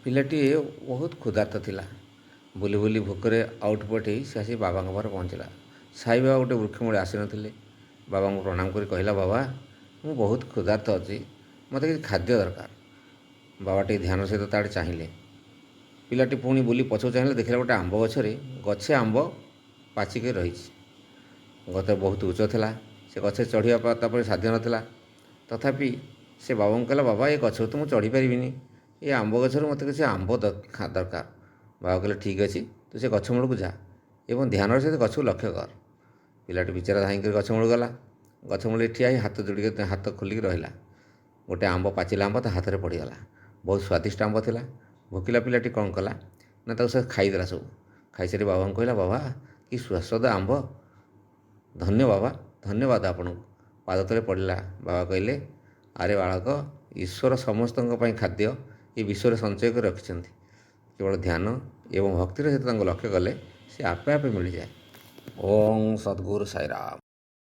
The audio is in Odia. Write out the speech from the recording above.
ପିଲାଟିଏ ବହୁତ କ୍ଷୁଧାର୍ତ ଥିଲା। ବୁଲି ବୁଲି ଭୋକରେ ଆଉଟ ପଟେଇ ସେ ଆସି ବାବାଙ୍କ ପାଖରେ ପହଞ୍ଚିଲା। ସାଇ ବାବା ଗୋଟେ ବୃକ୍ଷମୂଳେ ଆସିନଥିଲେ। ବାବାଙ୍କୁ ପ୍ରଣାମ କରି କହିଲା, ବାବା ମୁଁ ବହୁତ କ୍ଷୁଧାର୍ତ ଅଛି, ମୋତେ କିଛି ଖାଦ୍ୟ ଦରକାର। ବାବା ଟିକେ ଧ୍ୟାନ ସହିତ ତା ଆଡ଼େ ଚାହିଁଲେ। ପିଲାଟି ପୁଣି ବୁଲି ପଛକୁ ଚାହିଁଲେ, ଦେଖିଲା ଗୋଟେ ଆମ୍ବ ଗଛରେ ଗଛେ ଆମ୍ବ ପାଚିକି ରହିଛି। ଗଛ ବହୁତ ଉଚ୍ଚ ଥିଲା। ସେ ଗଛରେ ଚଢ଼ିବା ତାପରେ ସାଧ୍ୟ ନଥିଲା। ତଥାପି ସେ ବାବାଙ୍କୁ କହିଲା, ବାବା ଏ ଗଛକୁ ତ ମୁଁ ଚଢ଼ିପାରିବିନି, ଏ ଆମ୍ବ ଗଛରୁ ମୋତେ କିଛି ଆମ୍ବ ଦରକାର। ବାବା କହିଲେ, ଠିକ୍ ଅଛି, ତୁ ସେ ଗଛ ମୂଳକୁ ଯା ଏବଂ ଧ୍ୟାନର ସହିତ ଗଛକୁ ଲକ୍ଷ୍ୟ କର। ପିଲାଟି ବିଚାରା ଧାଇଁକରି ଗଛ ମୂଳକୁ ଗଲା। ଗଛ ମୂଳରେ ଠିଆ ହେଇ ହାତ ଖୋଲିକି ରହିଲା। ଗୋଟେ ପାଚିଲା ଆମ୍ବ ତା ହାତରେ ପଡ଼ିଗଲା। ବହୁତ ସ୍ୱାଦିଷ୍ଟ ଆମ୍ବ ଥିଲା। ଭୋକିଲା ପିଲାଟି କ'ଣ କଲା ନା ତାକୁ ସେ ଖାଇଦେଲା ସବୁ। ଖାଇସାରି ବାବାଙ୍କୁ କହିଲା, ବାବା କି ସୁସ୍ୱାଦୁ ଆମ୍ବ, ଧନ୍ୟ ବାବା, ଧନ୍ୟବାଦ ଆପଣଙ୍କୁ। ପାଦ ତଳେ ପଡ଼ିଲା। ବାବା କହିଲେ, ଆରେ ବାଳକ, ଈଶ୍ୱର ସମସ୍ତଙ୍କ ପାଇଁ ଖାଦ୍ୟ ଏ ବିଶ୍ୱରେ ସଞ୍ଚୟ କରି ରଖିଛନ୍ତି। କେବଳ ଧ୍ୟାନ ଏବଂ ଭକ୍ତିର ସହିତ ତାଙ୍କୁ ଲକ୍ଷ୍ୟ କଲେ ସେ ଆପେ ଆପେ ମିଳିଯାଏ। ଓଁ ସଦ୍ଗୁରୁ ସାଇରାମ।